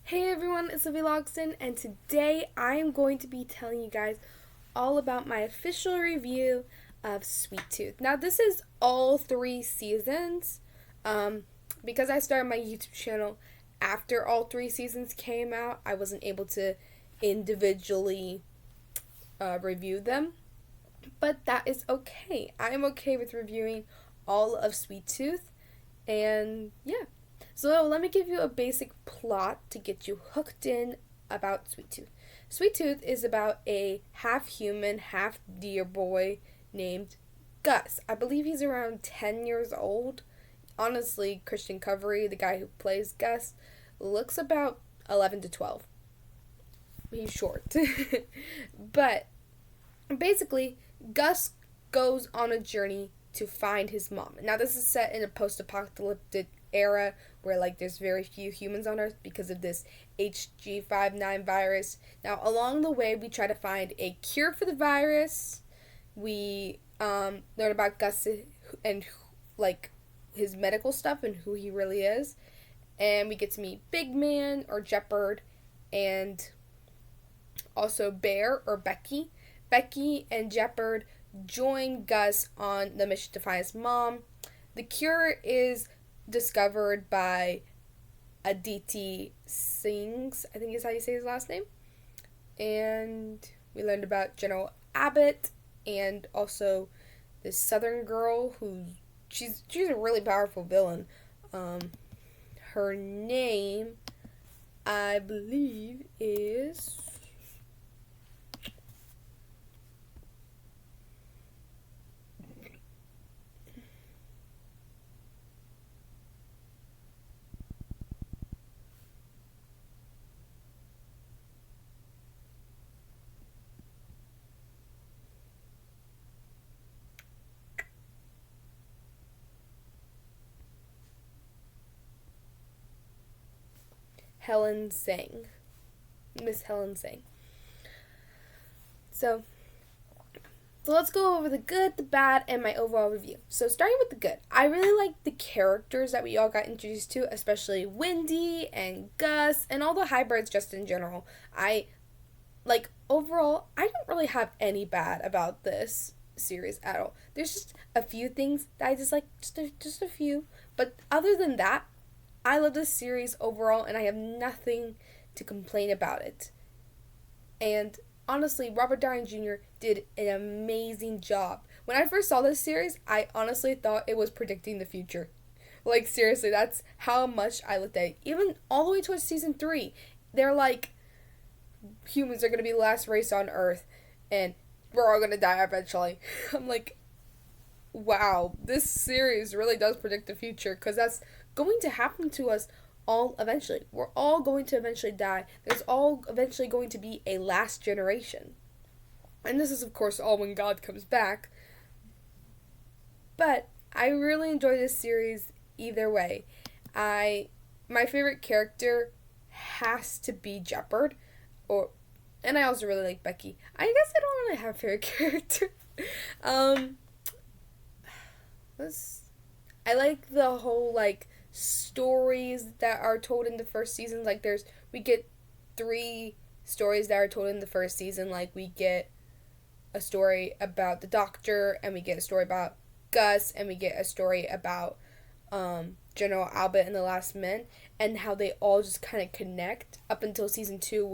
Hey everyone, it's Sophie Logston, and today I am going to be telling you guys all about my official review of Sweet Tooth. Now, this is all three seasons. Because I started my YouTube channel after all three seasons came out, I wasn't able to individually review them, but that is okay. I am okay with reviewing all of Sweet Tooth, and yeah. So let me give you a basic plot to get you hooked in about Sweet Tooth. Sweet Tooth is about a half human, half deer boy named Gus. I believe he's around 10 years old. Honestly, Christian Covery, the guy who plays Gus, looks about 11 to 12. He's short. But basically, Gus goes on a journey to find his mom. Now, this is set in a post-apocalyptic era where there's very few humans on Earth because of this HG59 virus. Now, along the way, we try to find a cure for the virus. We learn about Gus and his medical stuff and who he really is, and we get to meet Big Man or Jeopard, and also Bear or Becky. Becky and Jeopard join Gus on the mission to find his mom. The cure is discovered by Aditi Sings, I think is how you say his last name. And we learned about General Abbott and also this southern girl who she's a really powerful villain. Her name, I believe, is Helen Sang. Miss Helen Sang. So let's go over the good, the bad, and my overall review. So starting with the good, I really like the characters that we all got introduced to, especially Wendy and Gus and all the hybrids just in general. Overall, I don't really have any bad about this series at all. There's just a few things that I dislike, just a few. But other than that, I love this series overall, and I have nothing to complain about it. And honestly, Robert Downey Jr. did an amazing job. When I first saw this series, I honestly thought it was predicting the future. Seriously, that's how much I looked at it. Even all the way towards season 3, they're like, humans are going to be the last race on Earth, and we're all going to die eventually. I'm like, wow, this series really does predict the future, because that's going to happen to us all eventually. We're all going to eventually die. There's all eventually going to be a last generation. And this is, of course, all when God comes back. But I really enjoy this series either way. My favorite character has to be Jeopard, and I also really like Becky. I guess I don't really have a favorite character. I like the whole stories that are told in the first season. We get 3 stories that are told in the first season. We get a story about the Doctor, and we get a story about Gus, and we get a story about General Albert and the Last Men, and how they all just kind of connect up until season 2,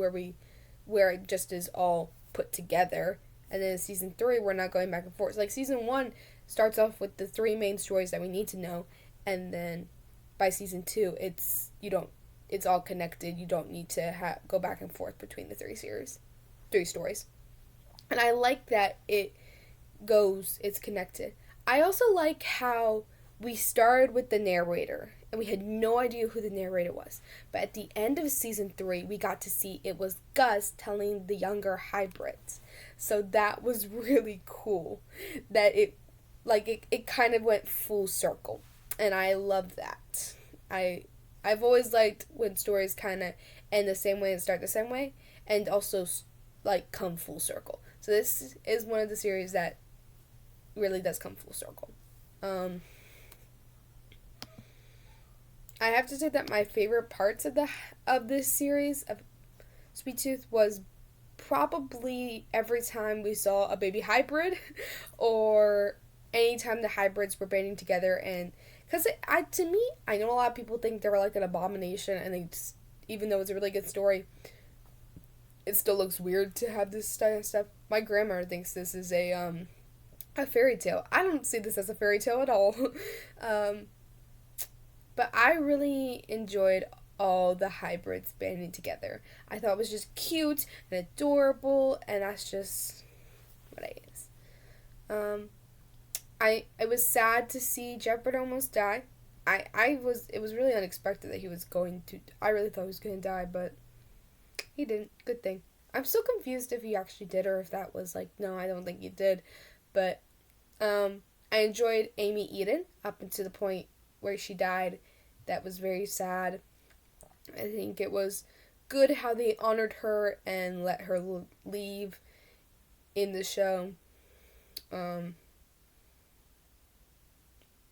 where it just is all put together. And then in season 3, we're not going back and forth. Season 1 starts off with the 3 main stories that we need to know, and then by season 2, it's all connected. You don't need to go back and forth between the 3 stories. And I like that it's connected. I also like how we started with the narrator, and we had no idea who the narrator was. But at the end of season 3, we got to see it was Gus telling the younger hybrids. So that was really cool. That it kind of went full circle. And I love that. I've always liked when stories kind of end the same way and start the same way, and also come full circle. So this is one of the series that really does come full circle. I have to say that my favorite parts of this series of Sweet Tooth was probably every time we saw a baby hybrid or anytime the hybrids were banding together. And because to me, I know a lot of people think they were like an abomination, and they just, even though it's a really good story, it still looks weird to have this style of stuff. My grandmother thinks this is a fairy tale. I don't see this as a fairy tale at all. um, but I really enjoyed all the hybrids banding together. I thought it was just cute and adorable, and that's just what it is. Um, I was sad to see Jeopard almost die. I was it was really unexpected that he was going to. I really thought he was going to die, but he didn't. Good thing. I'm still confused if he actually did or if that was like, no, I don't think he did. But I enjoyed Amy Eden up until the point where she died. That was very sad. I think it was good how they honored her and let her leave in the show. Um,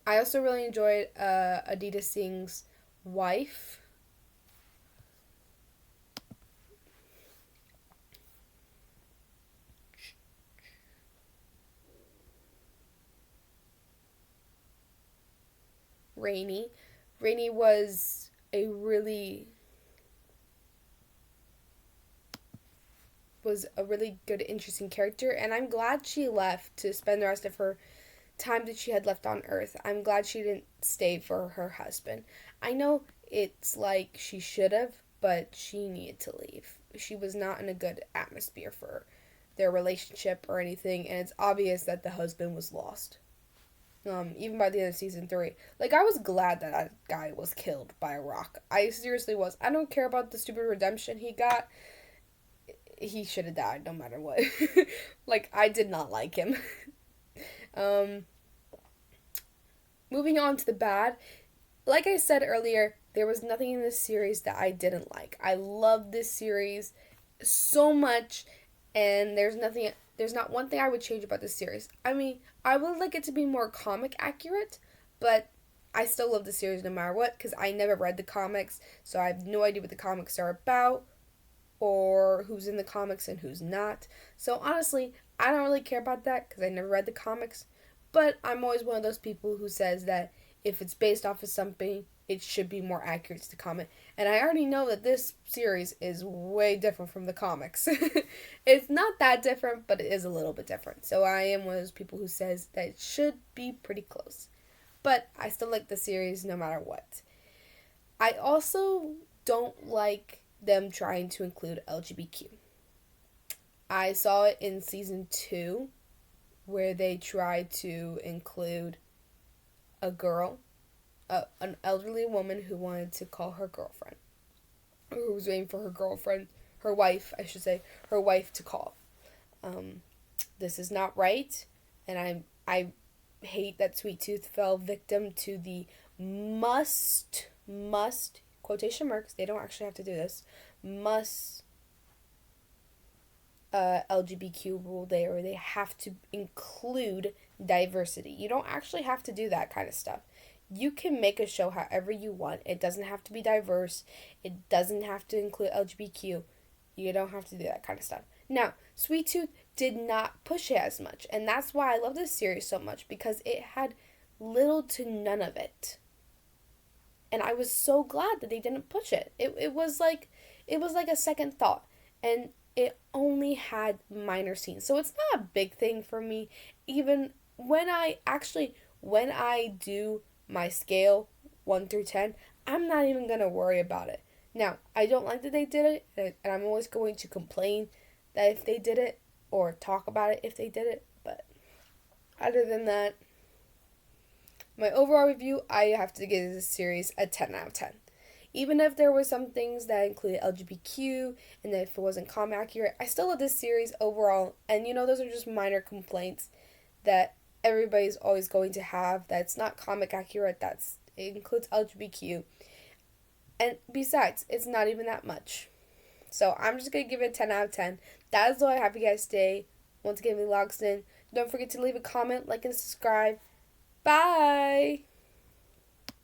I also really enjoyed Aditi Singh's wife. Rainey. Rainey was a really good, interesting character, and I'm glad she left to spend the rest of her time that she had left on Earth. I'm glad she didn't stay for her husband. I know it's like she should have, but she needed to leave. She was not in a good atmosphere for their relationship or anything, and it's obvious that the husband was lost. Even by the end of season 3. Like, I was glad that guy was killed by a rock. I seriously was. I don't care about the stupid redemption he got. He should have died no matter what. Like, I did not like him. um, Moving on to the bad. Like I said earlier, there was nothing in this series that I didn't like. I love this series so much, and there's not one thing I would change about this series. I mean, I would like it to be more comic accurate, but I still love the series no matter what because I never read the comics, so I have no idea what the comics are about or who's in the comics and who's not. So honestly, I don't really care about that because I never read the comics, but I'm always one of those people who says that if it's based off of something, it should be more accurate to the comic. And I already know that this series is way different from the comics. It's not that different, but it is a little bit different. So I am one of those people who says that it should be pretty close. But I still like the series no matter what. I also don't like them trying to include LGBTQ. I saw it in season 2 where they tried to include a girl, an elderly woman who wanted to call her girlfriend, or who was waiting for her girlfriend, her wife, I should say, her wife to call. This is not right, and I hate that Sweet Tooth fell victim to the must quotation marks. They don't actually have to do this. Must LGBTQ rule there, where they have to include diversity. You don't actually have to do that kind of stuff. You can make a show however you want. It doesn't have to be diverse. It doesn't have to include LGBTQ. You don't have to do that kind of stuff. Now, Sweet Tooth did not push it as much, and that's why I love this series so much, because it had little to none of it. And I was so glad that they didn't push it. It was like a second thought. And it only had minor scenes. So it's not a big thing for me. Even when I do my scale 1 through 10, I'm not even going to worry about it. Now, I don't like that they did it, and I'm always going to complain that if they did it, or talk about it if they did it, but other than that, my overall review, I have to give this series a 10 out of 10. Even if there were some things that included LGBTQ and if it wasn't comic accurate, I still love this series overall. And those are just minor complaints that everybody's always going to have. That's not comic accurate. It includes LGBTQ. And besides, it's not even that much. So I'm just going to give it a 10 out of 10. That is all I have for you guys today. Once again, we Logston. Don't forget to leave a comment, like, and subscribe. Bye!